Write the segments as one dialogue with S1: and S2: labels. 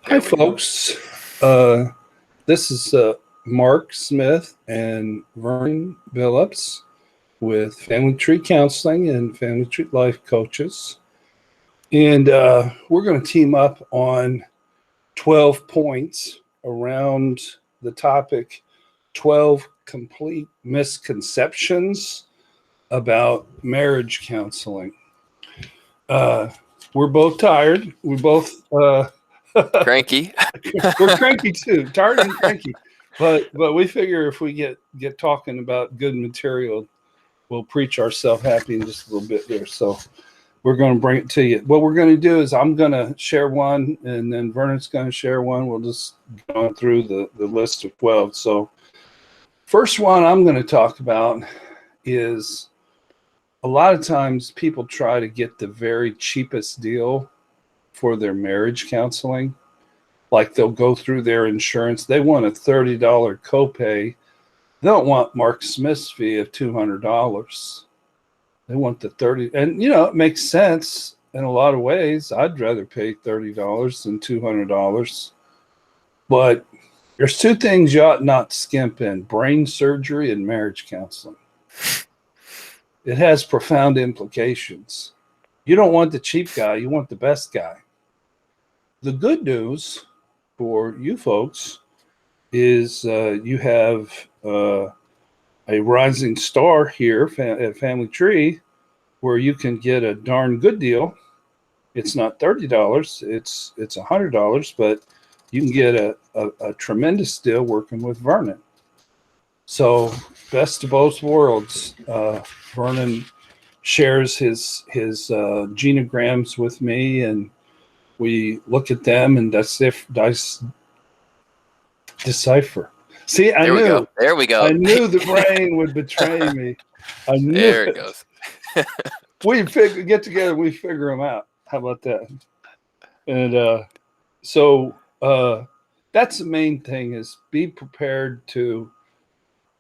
S1: Hi, folks. This is Mark Smith and Vernon Billups with Family Tree Counseling and Family Tree Life Coaches. And we're going to team up on 12 points around the topic 12 complete misconceptions about marriage counseling. We're both tired. We both
S2: cranky.
S1: We're cranky too, tired and cranky. But we figure if we get talking about good material, we'll preach ourselves happy in just a little bit there. So we're going to bring it to you. What we're going to do is I'm going to share one, and then Vernon's going to share one. We'll just go through the list of 12. So first one I'm going to talk about is a lot of times people try to get the very cheapest deal for their marriage counseling. Like they'll go through their insurance. They want a $30 copay. They don't want Mark Smith's fee of $200. They want the $30. And, it makes sense in a lot of ways. I'd rather pay $30 than $200. But there's two things you ought not skimp in: brain surgery and marriage counseling. It has profound implications. You don't want the cheap guy. You want the best guy. The good news for you folks is you have a rising star here at Family Tree where you can get a darn good deal. It's not $30, it's $100, but you can get a tremendous deal working with Vernon. So best of both worlds. Vernon shares his genograms with me, and we look at them and decipher. See, I knew.
S2: There we go.
S1: I knew the brain would betray me. I knew
S2: there
S1: it
S2: goes.
S1: We get together, we figure them out. How about that? And so that's the main thing: is be prepared to,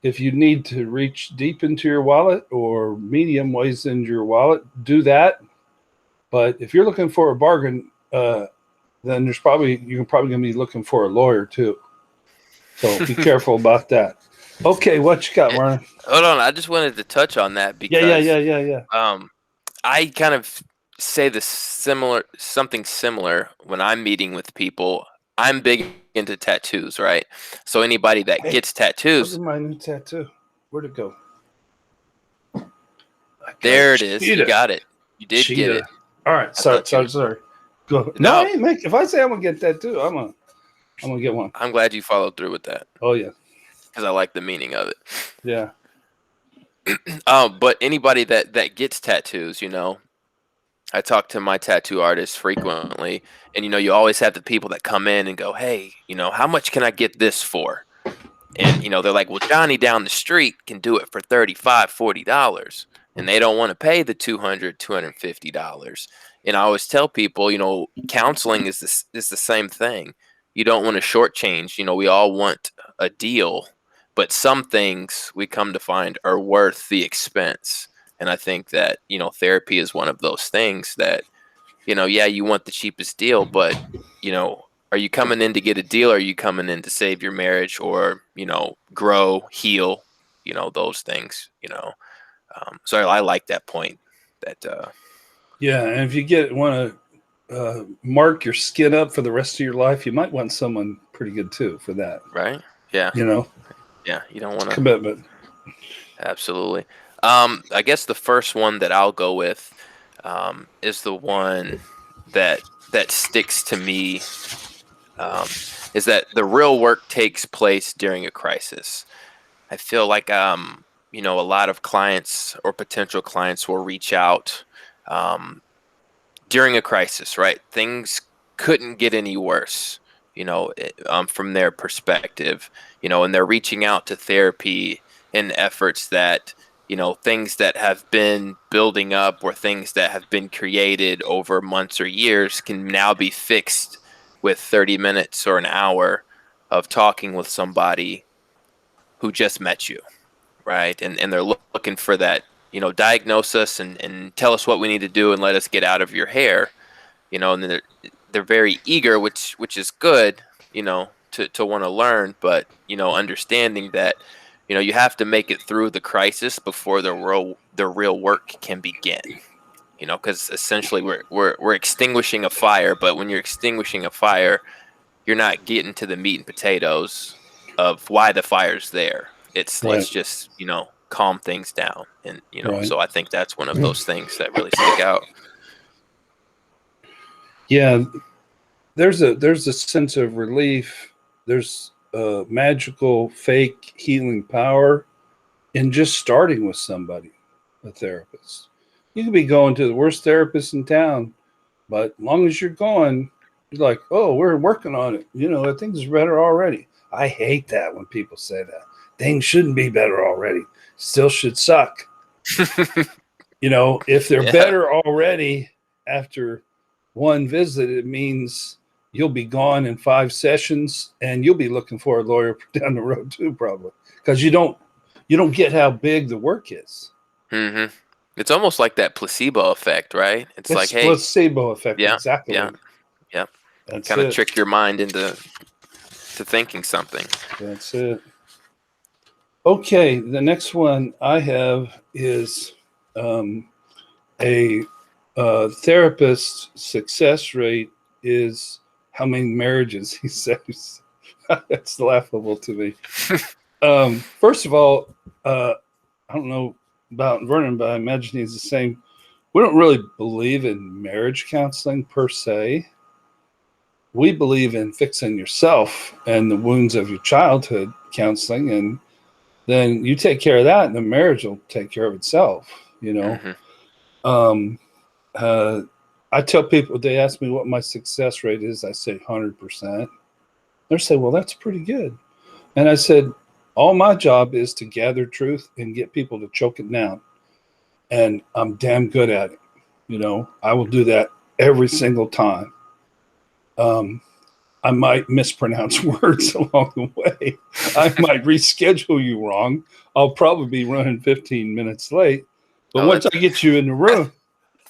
S1: if you need to reach deep into your wallet or medium ways into your wallet, do that. But if you're looking for a bargain, then you're probably going to be looking for a lawyer too. So be careful about that. Okay, what you got, Vernon?
S2: Hold on, I just wanted to touch on that because
S1: yeah.
S2: I kind of say something similar when I'm meeting with people. I'm big into tattoos, right? So anybody that gets tattoos.
S1: Look at my new tattoo. Where'd it go?
S2: There it is. You got it. You did get it.
S1: All right. Sorry. Go. No, if I say I'm gonna get that too, I'm gonna get one.
S2: I'm glad you followed through with that.
S1: Oh yeah,
S2: because I like the meaning of it.
S1: Yeah.
S2: But anybody that gets tattoos, I talk to my tattoo artists frequently, and you always have the people that come in and go, "Hey, how much can I get this for?" And they're like, "Well, Johnny down the street can do it for $35, $40." And they don't want to pay the $200, $250. And I always tell people, counseling is the same thing. You don't want to shortchange. We all want a deal, but some things we come to find are worth the expense. And I think that, therapy is one of those things that, you want the cheapest deal, but, are you coming in to get a deal? Or are you coming in to save your marriage or, grow, heal, those things, So I like that point that,
S1: yeah. And if you want to mark your skin up for the rest of your life, you might want someone pretty good too for that.
S2: Right. Yeah. Yeah. You don't want to
S1: commitment.
S2: Absolutely. I guess the first one that I'll go with, is the one that sticks to me, is that the real work takes place during a crisis. I feel like, a lot of clients or potential clients will reach out during a crisis, right? Things couldn't get any worse, from their perspective, and they're reaching out to therapy in efforts that, things that have been building up or things that have been created over months or years can now be fixed with 30 minutes or an hour of talking with somebody who just met you. Right. And they're looking for that, diagnose us and tell us what we need to do and let us get out of your hair, and then they're very eager, which is good, to want to learn, but understanding that you have to make it through the crisis before the real work can begin. Because essentially we're extinguishing a fire, but when you're extinguishing a fire, you're not getting to the meat and potatoes of why the fire's there. It's
S1: Right.
S2: let's just calm things down, and
S1: Right.
S2: so I think that's one of those things that really stick out.
S1: Yeah, there's a sense of relief. There's a magical fake healing power in just starting with somebody, a therapist. You could be going to the worst therapist in town, but as long as you're going, you're like, oh, we're working on it. Things are better already. I hate that when people say that. Things shouldn't be better already. Still should suck. If they're
S2: Yeah.
S1: better already after one visit, it means you'll be gone in 5 sessions and you'll be looking for a lawyer down the road too, probably, because you don't get how big the work is.
S2: Mm-hmm. It's almost like that placebo effect, right? It's like, hey,
S1: placebo effect.
S2: yeah,
S1: Exactly.
S2: yeah.
S1: That's
S2: Kind of
S1: it.
S2: trick your mind into thinking something.
S1: That's it. Okay, the next one I have is a therapist success rate is how many marriages he says. That's laughable to me. First of all, I don't know about Vernon, but I imagine he's the same. We don't really believe in marriage counseling per se. We believe in fixing yourself and the wounds of your childhood counseling, and then you take care of that, and the marriage will take care of itself.
S2: Mm-hmm.
S1: I tell people, they ask me what my success rate is. I say 100%. They say, well, that's pretty good. And I said, all my job is to gather truth and get people to choke it down. And I'm damn good at it. I will do that every single time. I might mispronounce words along the way. I might reschedule you wrong. I'll probably be running 15 minutes late. But once I get you in the room,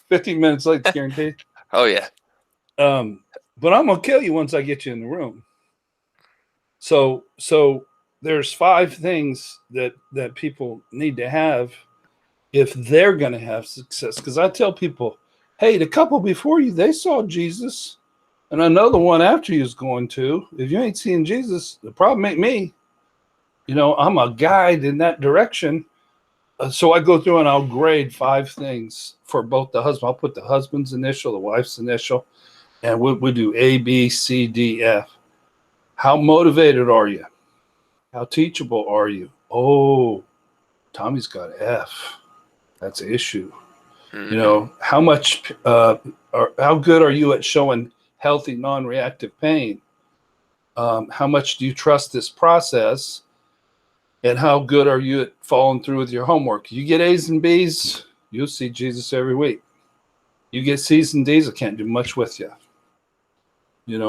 S1: 15 minutes late, it's guaranteed.
S2: Oh, yeah.
S1: But I'm going to kill you once I get you in the room. So there's 5 things that people need to have if they're going to have success. Because I tell people, hey, the couple before you, they saw Jesus. And I know the one after you is going to. If you ain't seeing Jesus, the problem ain't me. I'm a guide in that direction. So I go through and I'll grade 5 things for both the husband. I'll put the husband's initial, the wife's initial, and we do A, B, C, D, F. How motivated are you? How teachable are you? Oh, Tommy's got F. That's an issue.
S2: Mm-hmm.
S1: How much or how good are you at showing healthy, non-reactive pain? How much do you trust this process? And how good are you at following through with your homework? You get A's and B's, you'll see Jesus every week. You get C's and D's, I can't do much with you.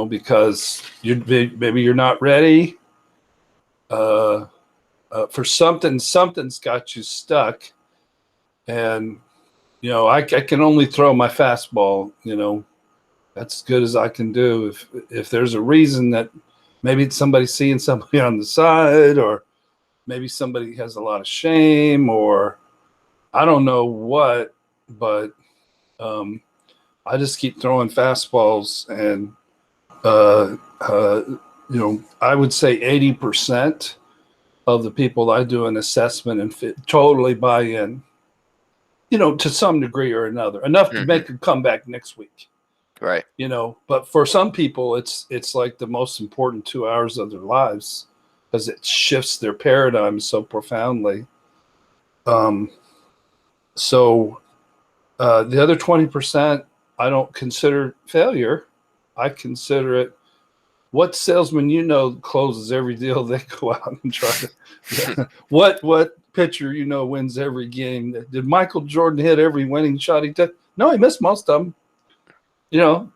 S1: Because maybe you're not ready for something. Something's got you stuck. And, I can only throw my fastball, that's as good as I can do. If there's a reason that maybe it's somebody seeing somebody on the side, or maybe somebody has a lot of shame, or I don't know what, but I just keep throwing fastballs. And, I would say 80% of the people I do an assessment and totally buy in, to some degree or another, enough to make them come back next week.
S2: Right.
S1: But for some people, it's like the most important 2 hours of their lives, because it shifts their paradigm so profoundly. So the other 20%, I don't consider failure. I consider it, what salesman closes every deal they go out and try to. Yeah. What pitcher wins every game? Did Michael Jordan hit every winning shot he took? No, he missed most of them. That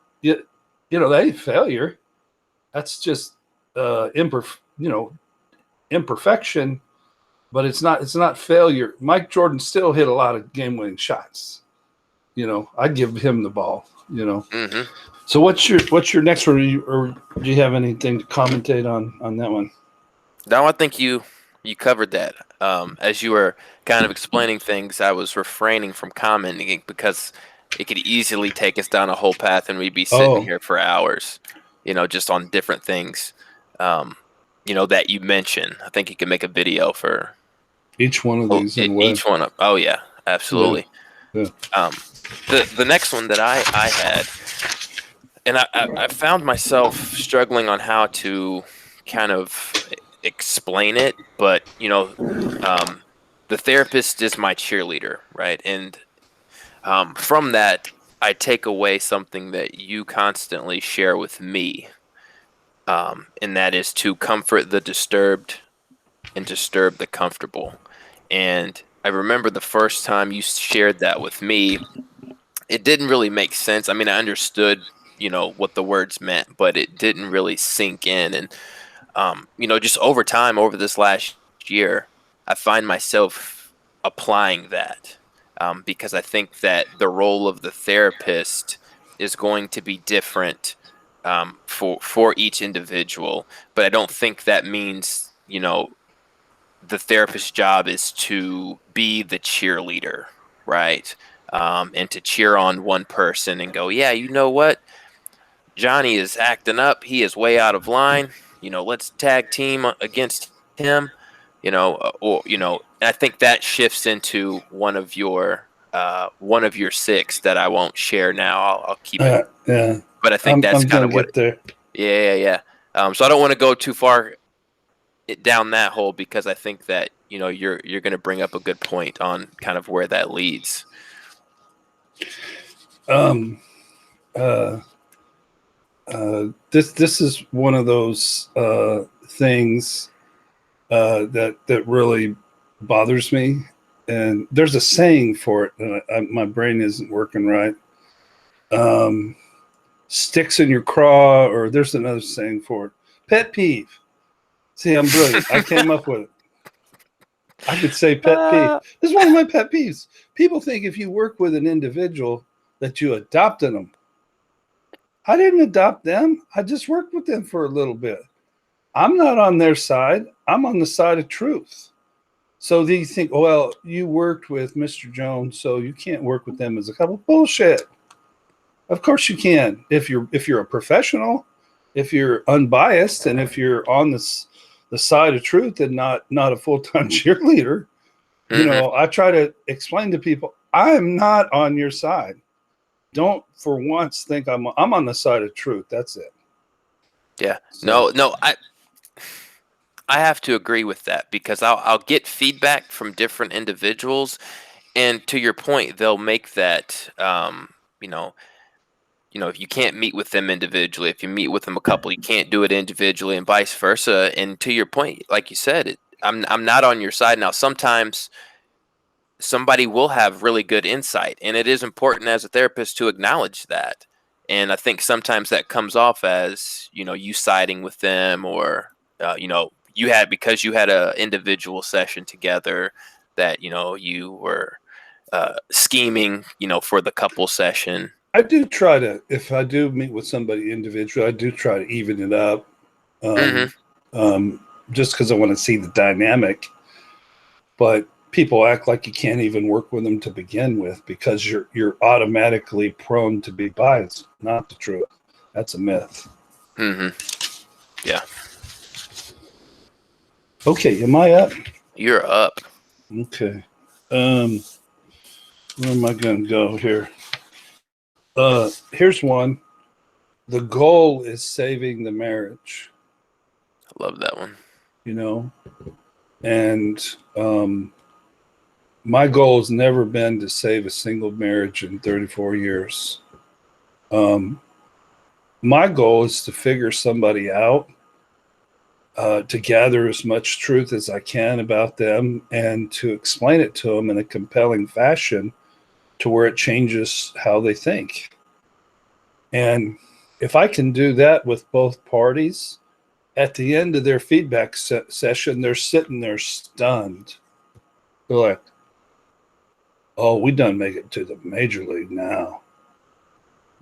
S1: ain't failure. That's just imperfection, but it's not failure. Mike Jordan still hit a lot of game-winning shots. I'd give him the ball.
S2: Mm-hmm.
S1: So what's your next one? Or do you have anything to commentate on that one?
S2: No, I think you covered that. As you were kind of explaining things, I was refraining from commenting because it could easily take us down a whole path, and we'd be sitting
S1: Oh,
S2: here for hours, just on different things, um, that you mentioned. I think you could make a video for
S1: each one of these in a way.
S2: each one of. Oh yeah,
S1: Yeah,
S2: absolutely.
S1: yeah.
S2: The next one that I had, and I found myself struggling on how to kind of explain it, but the therapist is my cheerleader, right? And from that, I take away something that you constantly share with me, and that is to comfort the disturbed and disturb the comfortable. And I remember the first time you shared that with me, it didn't really make sense. I mean, I understood, what the words meant, but it didn't really sink in. And just over time, over this last year, I find myself applying that, because I think that the role of the therapist is going to be different, for each individual. But I don't think that means, the therapist's job is to be the cheerleader, right? And to cheer on one person and go, yeah, you know what? Johnny is acting up. He is way out of line. Let's tag team against him. And I think that shifts into one of your six that I won't share now. I'll keep it.
S1: Yeah.
S2: But I think that's
S1: I'm
S2: kind
S1: gonna
S2: of what.
S1: get there.
S2: Yeah, yeah, yeah. So I don't want to go too far down that hole because I think that you're going to bring up a good point on kind of where that leads.
S1: Um. This is one of those things that really bothers me, and there's a saying for it, and my brain isn't working right. Sticks in your craw, or there's another saying for it. Pet peeve. See, I'm brilliant. I came up with it. I could say pet peeve. This is one of my pet peeves. People think if you work with an individual that you adopted them. I didn't adopt them. I just worked with them for a little bit. I'm not on their side. I'm on the side of truth. So they think, well, you worked with Mr. Jones, so you can't work with them as a couple. Bullshit. Of course you can. If you're a professional, if you're unbiased, and if you're on the side of truth and not a full-time cheerleader, I try to explain to people, I'm not on your side. Don't for once think I'm on the side of truth. That's it.
S2: Yeah.
S1: So.
S2: No, I have to agree with that because I'll get feedback from different individuals, and to your point, they'll make that, if you can't meet with them individually, if you meet with them a couple, you can't do it individually, and vice versa. And to your point, like you said, I'm not on your side. Now, sometimes somebody will have really good insight, and it is important as a therapist to acknowledge that. And I think sometimes that comes off as, you siding with them, or because you had a individual session together that, you were scheming, for the couple session.
S1: I do try to, if I do meet with somebody individually, I do try to even it up,
S2: Hmm.
S1: just because I want to see the dynamic. But people act like you can't even work with them to begin with because you're automatically prone to be biased. Not the truth. That's a myth.
S2: Hmm. Yeah.
S1: Okay, am I up?
S2: You're up.
S1: Okay. Where am I going to go here? Here's one. The goal is saving the marriage.
S2: I love that one.
S1: And my goal has never been to save a single marriage in 34 years. My goal is to figure somebody out, to gather as much truth as I can about them, and to explain it to them in a compelling fashion to where it changes how they think. And if I can do that with both parties, at the end of their feedback session, they're sitting there stunned. They're like, oh, we done make it to the major league now.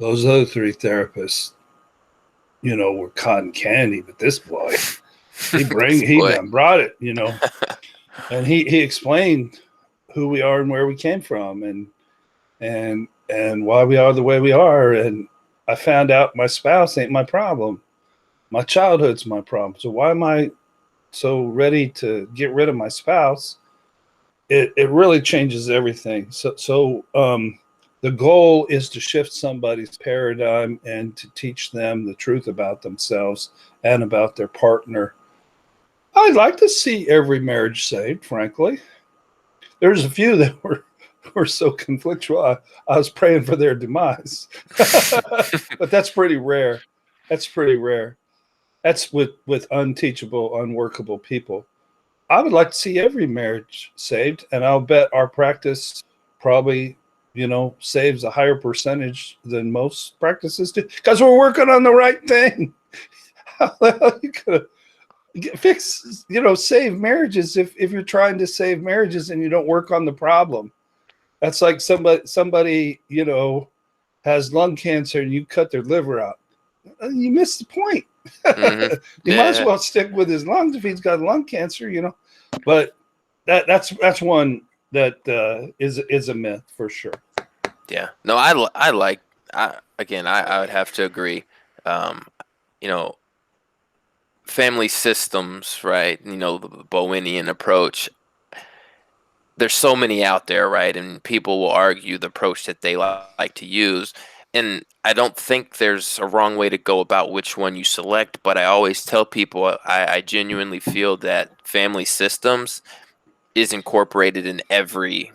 S1: Those other three therapists, were cotton candy, but this boy, he done brought it, and he explained who we are and where we came from, and why we are the way we are. And I found out my spouse ain't my problem. My childhood's my problem. So why am I so ready to get rid of my spouse? It really changes everything. So the goal is to shift somebody's paradigm and to teach them the truth about themselves and about their partner. I'd like to see every marriage saved, frankly. There's a few that were so conflictual. I was praying for their demise. But that's pretty rare. That's with unteachable, unworkable people. I would like to see every marriage saved, and I'll bet our practice probably, saves a higher percentage than most practices do, because we're working on the right thing. How the hell you gonna fix, save marriages if you're trying to save marriages and you don't work on the problem? That's like somebody has lung cancer and you cut their liver out. You missed the point.
S2: Mm-hmm.
S1: You might as well stick with his lungs if he's got lung cancer, But that's one that is a myth for sure.
S2: Yeah. No, I would have to agree. Family systems, right? The Bowenian approach. There's so many out there, right? And people will argue the approach that they like to use. And I don't think there's a wrong way to go about which one you select, but I always tell people I genuinely feel that family systems is incorporated in every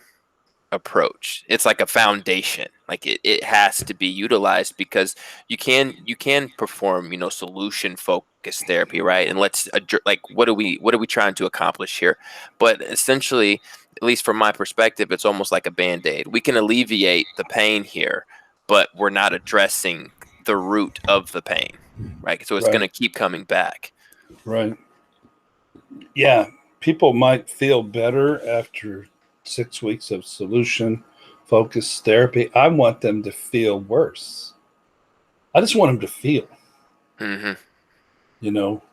S2: approach. It's like a foundation. Like it has to be utilized, because you can perform, solution focused therapy, right? And let's like what are we trying to accomplish here? But essentially, at least from my perspective, it's almost like a band-aid. We can alleviate the pain here, but we're not addressing the root of the pain, right? So it's going to keep coming back.
S1: Right. Yeah. People might feel better after 6 weeks of solution-focused therapy. I want them to feel worse. I just want them to feel,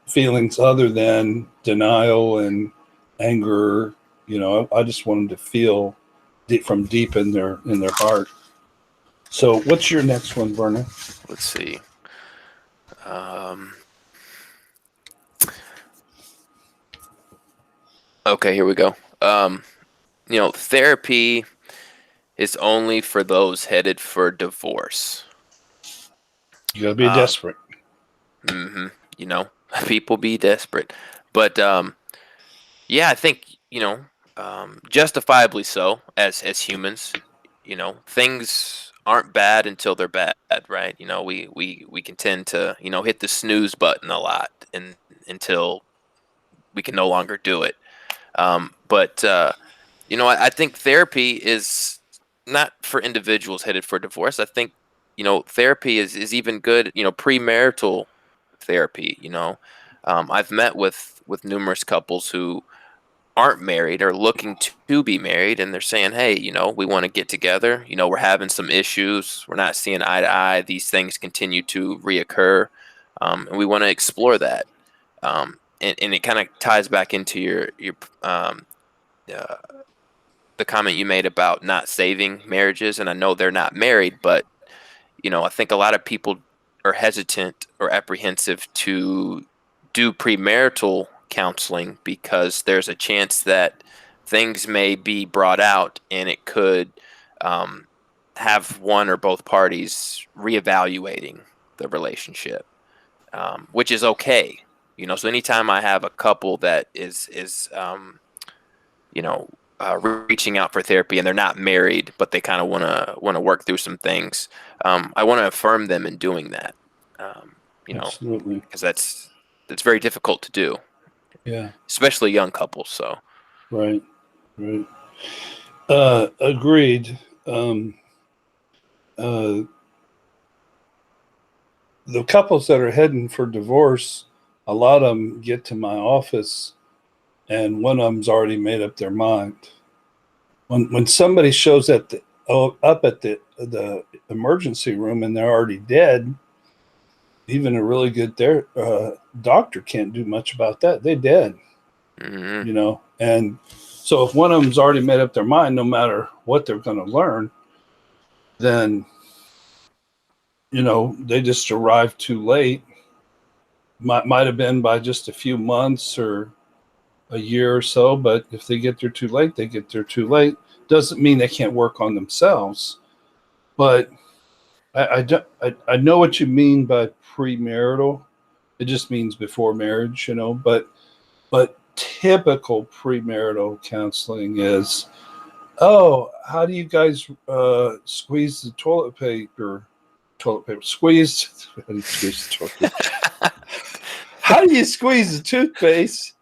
S1: feelings other than denial and anger. I just want them to feel from deep in their heart. So what's your next one, Vernon?
S2: Let's see. Okay, here we go. Therapy is only for those headed for divorce.
S1: You gotta be desperate.
S2: People be desperate. But I think, justifiably so as humans. Things aren't bad until they're bad, right? We can tend to, hit the snooze button a lot and until we can no longer do it. I think therapy is not for individuals headed for divorce. I think, therapy is even good, premarital therapy. I've met with numerous couples who aren't married or looking to be married, and they're saying, hey, we want to get together. We're having some issues. We're not seeing eye to eye. These things continue to reoccur. And we want to explore that. And it kind of ties back into your the comment you made about not saving marriages. And I know they're not married, but I think a lot of people are hesitant or apprehensive to do premarital counseling because there's a chance that things may be brought out and it could have one or both parties reevaluating the relationship, which is okay. So anytime I have a couple that is reaching out for therapy and they're not married, but they kind of want to work through some things, I want to affirm them in doing that.
S1: Absolutely.
S2: Because that's very difficult to do.
S1: Yeah.
S2: Especially young couples. So.
S1: Right. Agreed. The couples that are heading for divorce, a lot of them get to my office and one of them's already made up their mind. When somebody shows up at the the emergency room and they're already dead, even a really good doctor can't do much about that. They're dead, you know. And so if one of them's already made up their mind, no matter what they're going to learn, then, you know, they just arrived too late. Might have been by just a few months or a year or so, but if they get there too late, they get there too late. Doesn't mean they can't work on themselves. But I know what you mean by premarital. It just means before marriage, you know. But typical premarital counseling is, oh, how do you guys squeeze the toilet paper? Squeeze. How do you squeeze the toilet paper? How do you squeeze the toothpaste?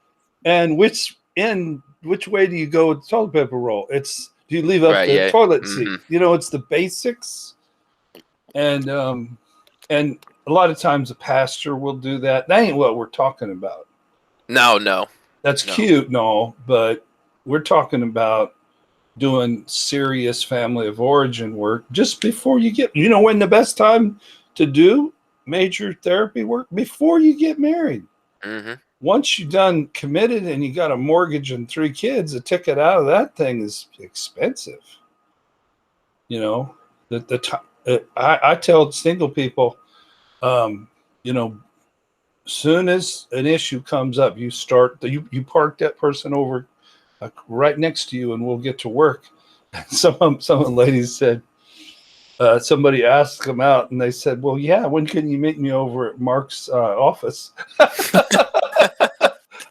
S1: And which way do you go with the toilet paper roll? Do you leave up the toilet seat? You know, it's the basics. And a lot of times a pastor will do that. That ain't what we're talking about.
S2: No.
S1: That's cute, but we're talking about doing serious family of origin work just before you get, you know, when the best time to do major therapy work? Before you get married. Once you're done committed and you got a mortgage and 3 kids, a ticket out of that thing is expensive. You know, I tell single people, you know, soon as an issue comes up, you park that person over right next to you and we'll get to work. Some of the ladies said, somebody asked them out and they said, well, yeah, when can you meet me over at Mark's office?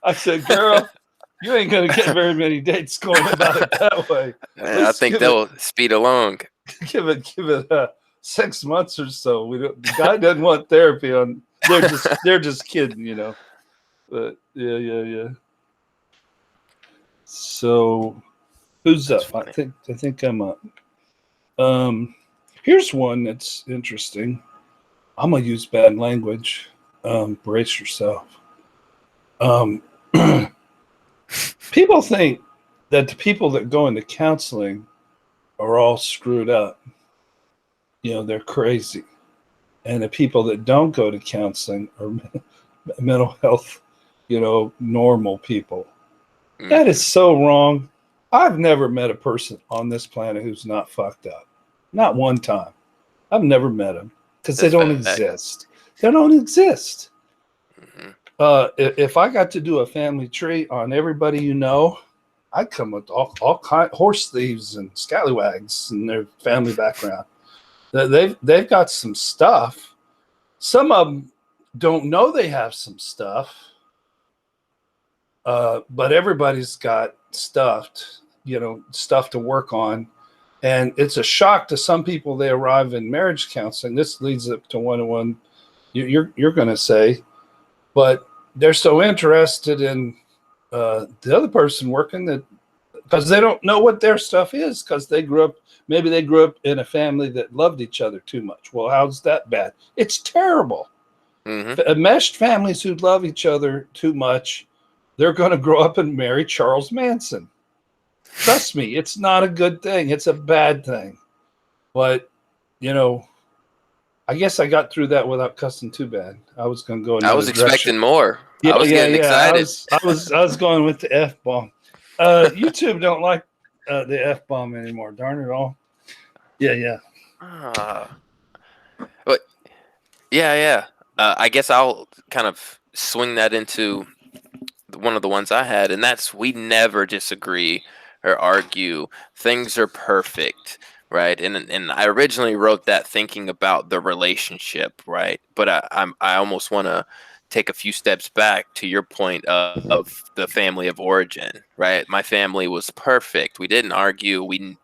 S1: I said, girl, you ain't going to get very many dates going about it that way.
S2: I think they'll speed along.
S1: Give it 6 months or so. The guy doesn't want therapy on. They're just kidding, you know. But yeah. So who's up? I think I'm up. Here's one that's interesting. I'm gonna use bad language. Brace yourself. People think that the people that go into counseling are all screwed up. You know, they're crazy. And the people that don't go to counseling are mental health, you know, normal people. That is so wrong. I've never met a person on this planet who's not fucked up. Not one time. I've never met them because they don't exist. They don't exist. If I got to do a family tree on everybody you know, I'd come with all kind horse thieves and scallywags and their family background. They've got some stuff. Some of them don't know they have some stuff, but everybody's got stuff to work on. And it's a shock to some people. They arrive in marriage counseling. This leads up to one you're going to say, but they're so interested in the other person working that because they don't know what their stuff is because maybe they grew up in a family that loved each other too much. Well, how's that bad? It's terrible. Enmeshed families who love each other too much, they're going to grow up and marry Charles Manson. Trust me, it's not a good thing. It's a bad thing. But, you know, I guess I got through that without cussing too bad. I was going to go another
S2: I was expecting
S1: direction.
S2: more. I was getting excited.
S1: I was going with the F-bomb. YouTube don't like the F-bomb anymore. Darn it all. Yeah.
S2: But yeah. I guess I'll kind of swing that into one of the ones I had, and that's we never disagree or argue. Things are perfect, right? And I originally wrote that thinking about the relationship, right? But I almost want to take a few steps back to your point of the family of origin, right? My family was perfect. We didn't argue. We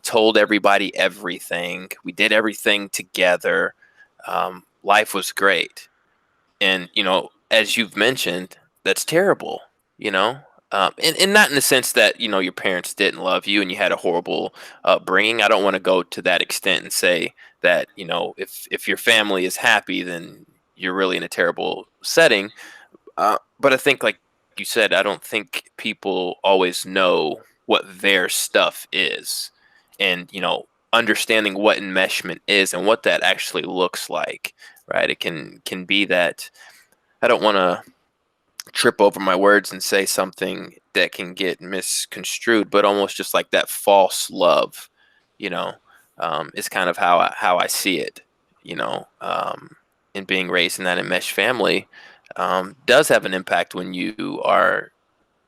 S2: told everybody everything. We did everything together. Life was great. And, you know, as you've mentioned, that's terrible, you know? And not in the sense that, you know, your parents didn't love you and you had a horrible upbringing. I don't want to go to that extent and say that, you know, if your family is happy, then you're really in a terrible setting. But I think, like you said, I don't think people always know what their stuff is. And, you know, understanding what enmeshment is and what that actually looks like, right? It can be that, I don't want to trip over my words and say something that can get misconstrued, but almost just like that false love, you know, is kind of how I see it, and being raised in that enmeshed family does have an impact when you are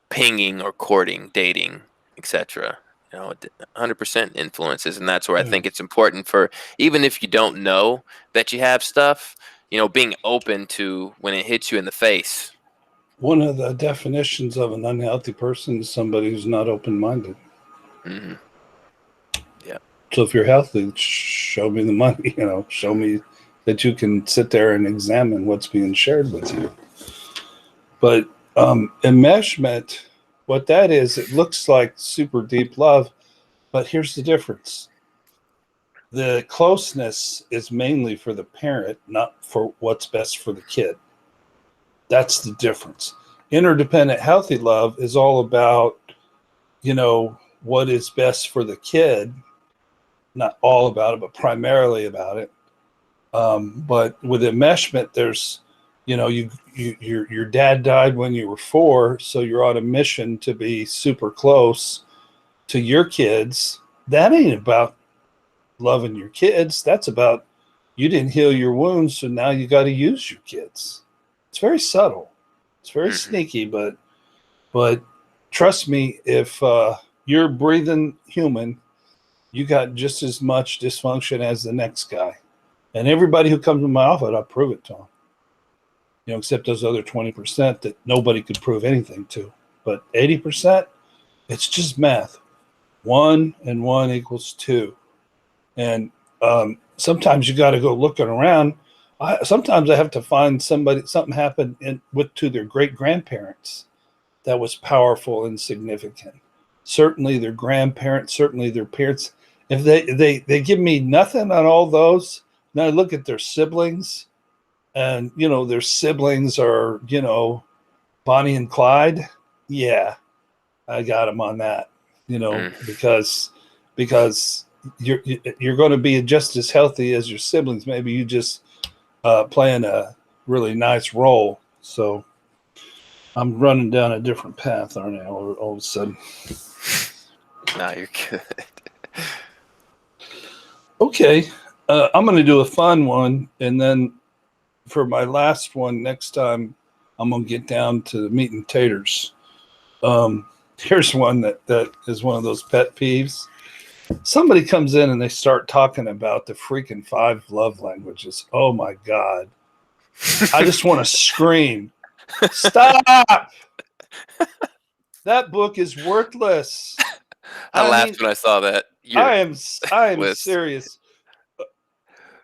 S2: pinging or courting, dating, etc. 100% influences, and that's where I
S1: Yeah.
S2: think it's important for, even if you don't know that you have stuff, being open to when it hits you in the face.
S1: One of the definitions of an unhealthy person is somebody who's not open-minded.
S2: Hmm. Yeah.
S1: So if you're healthy, show me the money, show me that you can sit there and examine what's being shared with you. But enmeshment, what that is, it looks like super deep love, but here's the difference. The closeness is mainly for the parent, not for what's best for the kid. That's the difference. Interdependent healthy love is all about, what is best for the kid. Not all about it, but primarily about it. But with enmeshment, there's, your dad died when you were 4, so you're on a mission to be super close to your kids. That ain't about loving your kids. That's about, you didn't heal your wounds, so now you got to use your kids. It's very subtle. It's very sneaky, but trust me, if you're a breathing human, you got just as much dysfunction as the next guy. And everybody who comes to my office, I prove it to them. Except those other 20% that nobody could prove anything to. But 80%, it's just math. 1 and 1 equals 2. And sometimes you got to go looking around. Sometimes I have to find something happened to their great grandparents that was powerful and significant. Certainly their grandparents, certainly their parents. If they give me nothing on all those, then I look at their siblings, and their siblings are Bonnie and Clyde. Yeah, I got them on that. Because you're going to be just as healthy as your siblings. Maybe you just playing a really nice role. So I'm running down a different path, aren't I? All of a sudden.
S2: No, you're good.
S1: Okay, I'm going to do a fun one, and then for my last one next time, I'm going to get down to the meat and taters. Here's one that is one of those pet peeves. Somebody comes in and they start talking about the freaking 5 love languages. Oh my God. I just want to scream. Stop. That book is worthless.
S2: I laughed when I saw that.
S1: I am
S2: list.
S1: serious.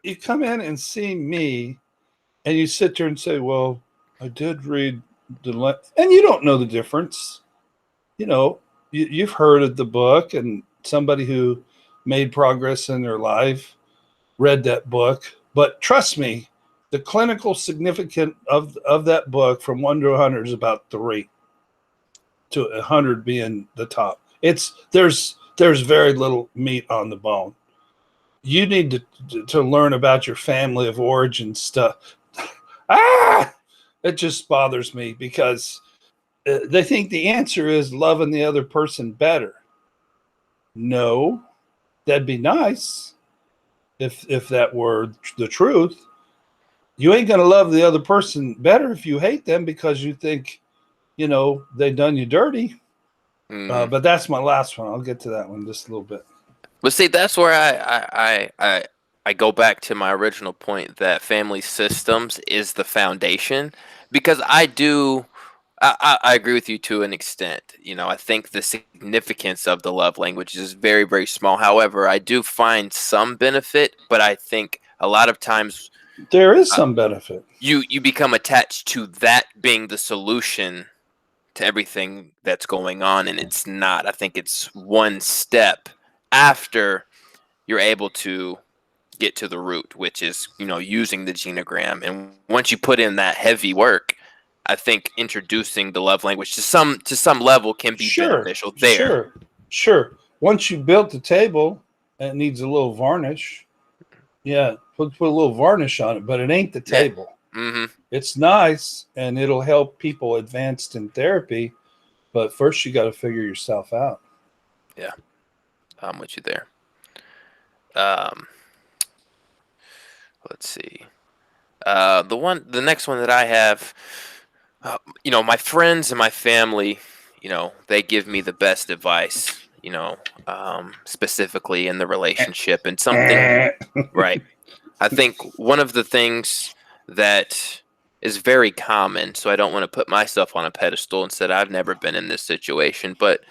S1: You come in and see me and you sit there and say, well, I did read and you don't know the difference. You've heard of the book, and somebody who made progress in their life read that book. But trust me, the clinical significance of that book from 1 to 100 is about 3, to 100 being the top. There's very little meat on the bone. You need to learn about your family of origin stuff. It just bothers me because they think the answer is loving the other person better. No, that'd be nice if that were the truth. You ain't going to love the other person better if you hate them because you think, they done you dirty. But that's my last one. I'll get to that one in just a little bit.
S2: But see, that's where I go back to my original point that family systems is the foundation, because I agree with you to an extent. I think the significance of the love language is very, very small. However, I do find some benefit, but I think a lot of times
S1: there is some benefit.
S2: You become attached to that being the solution to everything that's going on, and it's not. I think it's one step after you're able to get to the root, which is, using the genogram. And once you put in that heavy work, I think introducing the love language to some level can be beneficial there.
S1: Sure. Once you built the table, and it needs a little varnish. Yeah, put a little varnish on it, but it ain't the table.
S2: Mm-hmm.
S1: It's nice, and it'll help people advanced in therapy, but first you got to figure yourself out.
S2: Yeah, I'm with you there. Um, let's see. The next one that I have, my friends and my family, they give me the best advice, specifically in the relationship and something, right. I think one of the things that is very common, so I don't want to put myself on a pedestal and said I've never been in this situation, but,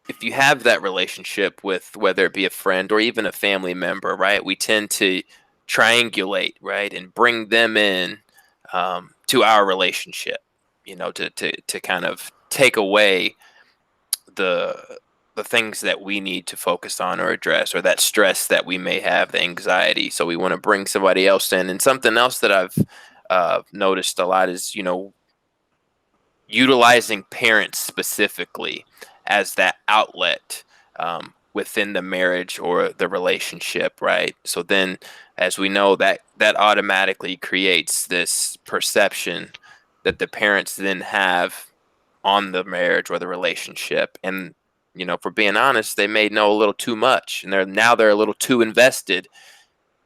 S2: if you have that relationship with whether it be a friend or even a family member, right, we tend to triangulate, right, and bring them in to our relationship, to kind of take away the the things that we need to focus on or address, or that stress that we may have, the anxiety. So we want to bring somebody else in. And something else that I've noticed a lot is, utilizing parents specifically as that outlet within the marriage or the relationship, right? So then, as we know, that automatically creates this perception that the parents then have on the marriage or the relationship. And for being honest, they may know a little too much, and they're a little too invested.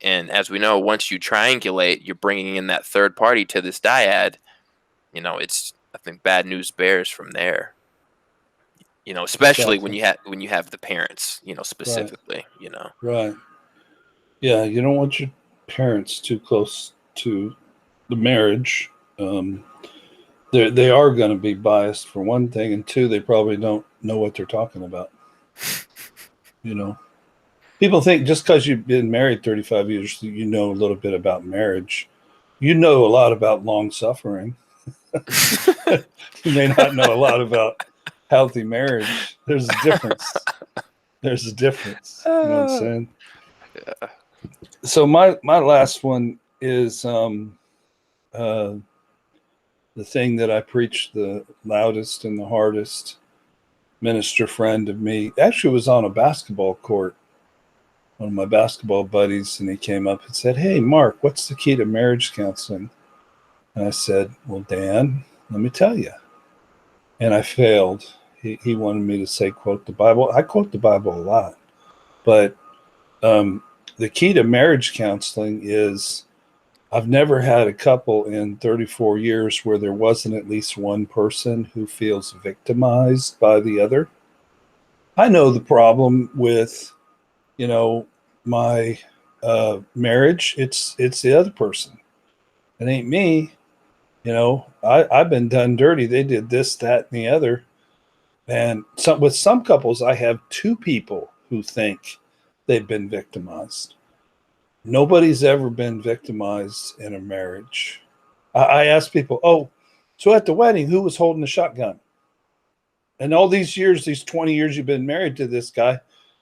S2: And as we know, once you triangulate, you're bringing in that third party to this dyad. It's, I think, bad news bears from there. Especially
S1: Exactly.
S2: when you have the parents, specifically.
S1: Right. Yeah, you don't want your parents too close to the marriage. They are going to be biased for one thing, and two, they probably don't know what they're talking about. People think just because you've been married 35 years, you know a little bit about marriage. You know a lot about long suffering. You may not know a lot about healthy marriage. There's a difference. There's a difference. You know what I'm saying?
S2: Yeah.
S1: So my last one is the thing that I preach the loudest and the hardest. Minister friend of me actually was on a basketball court, one of my basketball buddies, and he came up and said, "Hey, Mark, what's the key to marriage counseling?" And I said, "Well, Dan, let me tell you." And I failed. He wanted me to say, quote the Bible. I quote the Bible a lot. But the key to marriage counseling is I've never had a couple in 34 years where there wasn't at least one person who feels victimized by the other. I know the problem with, my marriage. It's the other person. It ain't me. I've been done dirty. They did this, that, and the other. And with some couples, I have two people who think they've been victimized. Nobody's ever been victimized in a marriage. I ask people, "Oh, so at the wedding, who was holding the shotgun?" And all these years, these 20 years you've been married to this guy,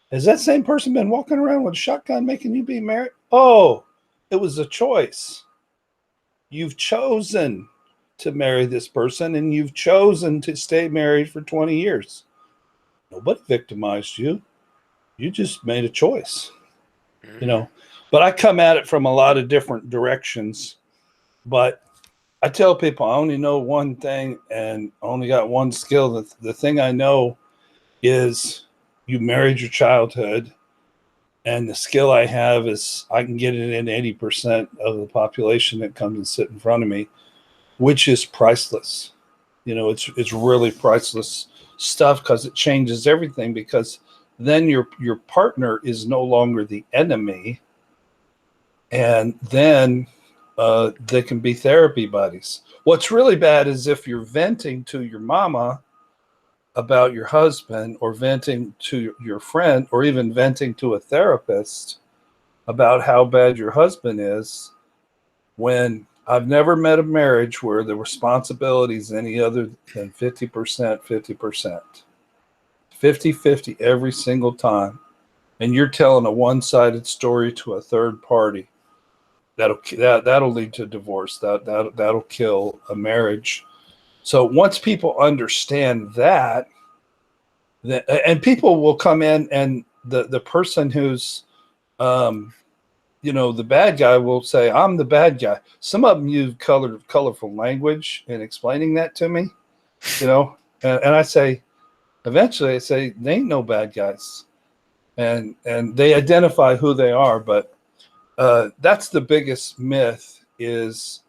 S1: has that same person been walking around with a shotgun making you be married? Oh, it was a choice. You've chosen to marry this person, and you've chosen to stay married for 20 years. Nobody victimized you. You just made a choice, But I come at it from a lot of different directions. But I tell people I only know one thing and I only got one skill. The thing I know is you married your childhood. And the skill I have is I can get it in 80% of the population that comes and sit in front of me, which is priceless. It's really priceless stuff because it changes everything, because then your partner is no longer the enemy, and then they can be therapy buddies. What's really bad is if you're venting to your mama about your husband, or venting to your friend, or even venting to a therapist about how bad your husband is, when I've never met a marriage where the responsibility is any other than 50%, 50%. 50-50 every single time. And you're telling a one-sided story to a third party. That'll lead to divorce. That'll kill a marriage. So once people understand that, and people will come in and the person who's, the bad guy will say, I'm the bad guy. Some of them use colorful language in explaining that to me, and I say, eventually I say, they ain't no bad guys. And they identify who they are. But that's the biggest myth, is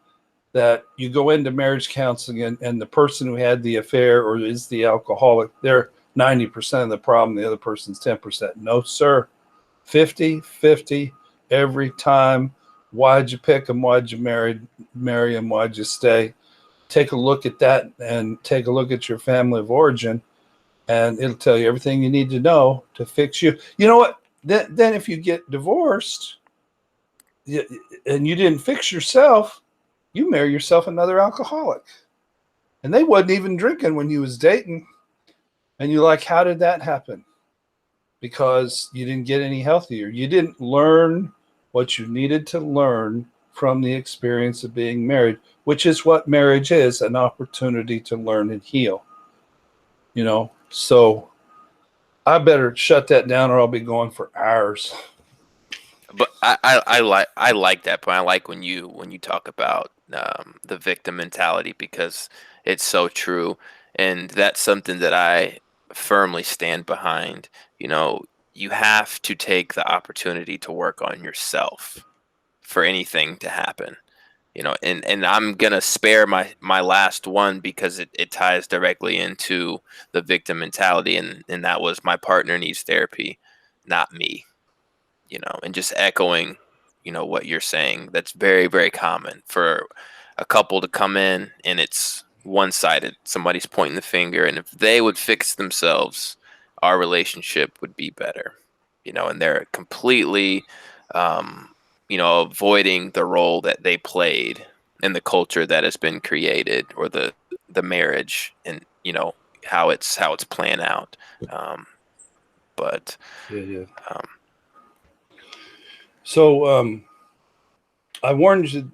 S1: that you go into marriage counseling and the person who had the affair or is the alcoholic, they're 90% of the problem. The other person's 10%. No, sir. 50-50 every time. Why'd you pick them? Why'd you marry them? Why'd you stay? Take a look at that and take a look at your family of origin, and it'll tell you everything you need to know to fix you. You know what? Then if you get divorced and you didn't fix yourself, you marry yourself another alcoholic. And they wasn't even drinking when you was dating. And you're like, how did that happen? Because you didn't get any healthier. You didn't learn what you needed to learn from the experience of being married, which is what marriage is, an opportunity to learn and heal. So I better shut that down or I'll be going for hours.
S2: But I like that point. I like when you talk about the victim mentality, because it's so true, and that's something that I firmly stand behind. You have to take the opportunity to work on yourself for anything to happen. And I'm gonna spare my last one because it ties directly into the victim mentality, and that was, my partner needs therapy, not me. And just echoing, what you're saying. That's very, very common for a couple to come in and it's one-sided. Somebody's pointing the finger, and if they would fix themselves, our relationship would be better. And they're completely, avoiding the role that they played in the culture that has been created, or the marriage, and how it's playing out. But
S1: Yeah.
S2: um,
S1: So I warned you.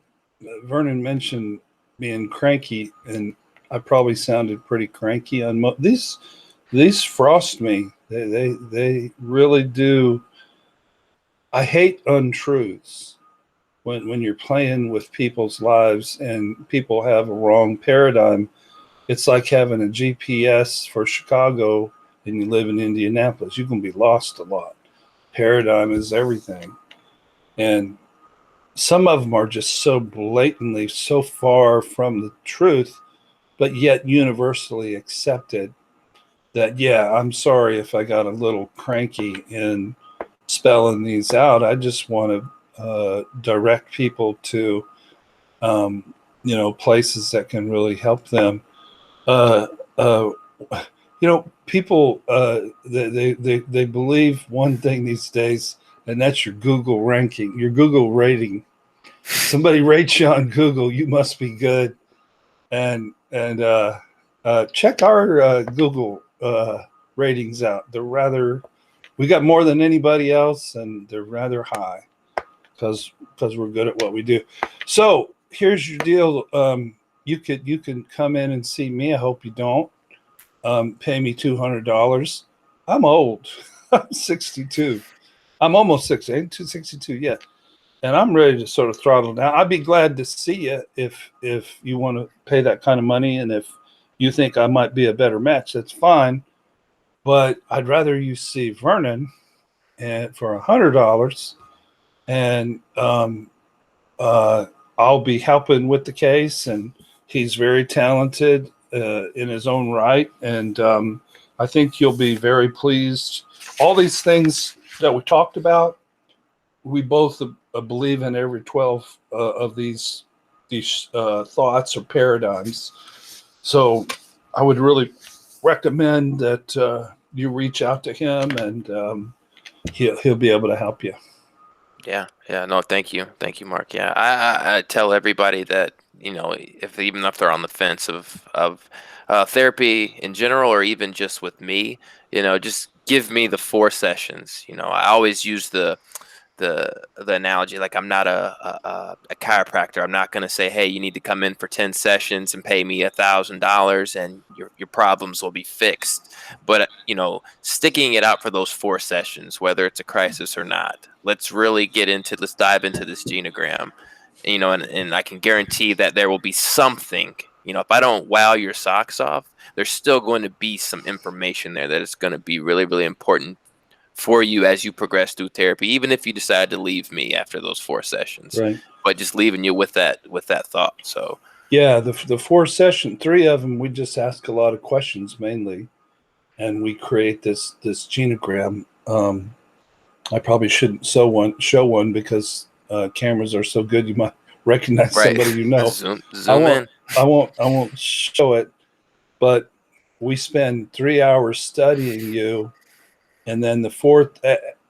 S1: Vernon mentioned being cranky, and I probably sounded pretty cranky on these. These frost me. They really do. I hate untruths when you're playing with people's lives and people have a wrong paradigm. It's like having a GPS for Chicago and you live in Indianapolis. You can be lost a lot. Paradigm is everything. And some of them are just so blatantly so far from the truth, but yet universally accepted, that, yeah, I'm sorry if I got a little cranky in spelling these out. I just want to direct people to, places that can really help them. Uh, uh, People, they believe one thing these days, and that's your Google ranking, your Google rating. Somebody rates you on Google, you must be good. And check our Google ratings out. We got more than anybody else, and they're rather high because we're good at what we do. So here's your deal. You can come in and see me. I hope you don't. Pay me $200. I'm old. I'm 62. I'm almost 60. I ain't 262 yet. And I'm ready to sort of throttle down. I'd be glad to see you if you want to pay that kind of money, and if you think I might be a better match, that's fine. But I'd rather you see Vernon and for $100, and I'll be helping with the case, and he's very talented in his own right, and I think you'll be very pleased. All these things that we talked about, we both believe in every 12 of these thoughts or paradigms. So I would really recommend that you reach out to him, and he'll be able to help you.
S2: Yeah. No, thank you, Mark. Yeah, I tell everybody that, even if they're on the fence of therapy in general, or even just with me, just give me the 4 sessions. I always use the the analogy. Like, I'm not a chiropractor. I'm not going to say, hey, you need to come in for 10 sessions and pay me $1,000 and your problems will be fixed. But, sticking it out for those 4 sessions, whether it's a crisis or not, let's dive into this genogram, and I can guarantee that there will be something, if I don't wow your socks off, there's still going to be some information there that is going to be really, really important for you as you progress through therapy, even if you decide to leave me after those 4 sessions,
S1: Right.
S2: But just leaving you with that thought. So
S1: yeah, the 4 session, 3 of them, we just ask a lot of questions mainly, and we create this genogram. I probably shouldn't show one because cameras are so good you might recognize somebody
S2: Zoom
S1: I
S2: in.
S1: won't show it, but we spend 3 hours studying you. And then the 4th,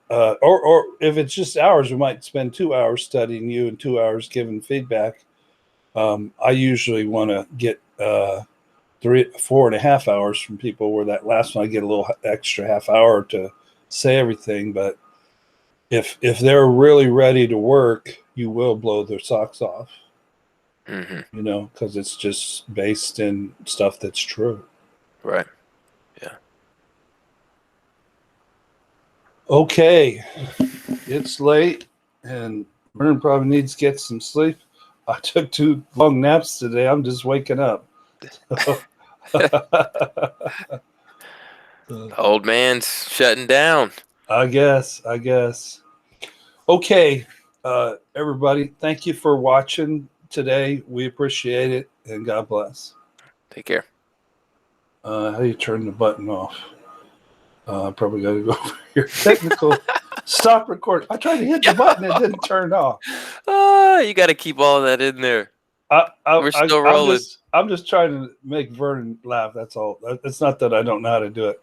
S1: or if it's just hours, we might spend 2 hours studying you and 2 hours giving feedback. I usually want to get 4.5 hours from people, where that last one I get a little extra half hour to say everything. But if they're really ready to work, you will blow their socks off, because it's just based in stuff that's true.
S2: Right. Yeah.
S1: Okay, it's late, and Vernon probably needs to get some sleep. I took 2 long naps today. I'm just waking up.
S2: Old man's shutting down.
S1: I guess. Okay, everybody, thank you for watching today. We appreciate it, and God bless.
S2: Take care.
S1: How do you turn the button off? I probably got to go over here. Technical. Stop recording. I tried to hit the button. It didn't turn off.
S2: You got to keep all that in there.
S1: We're
S2: still rolling.
S1: I'm just trying to make Vernon laugh. That's all. It's not that I don't know how to do it.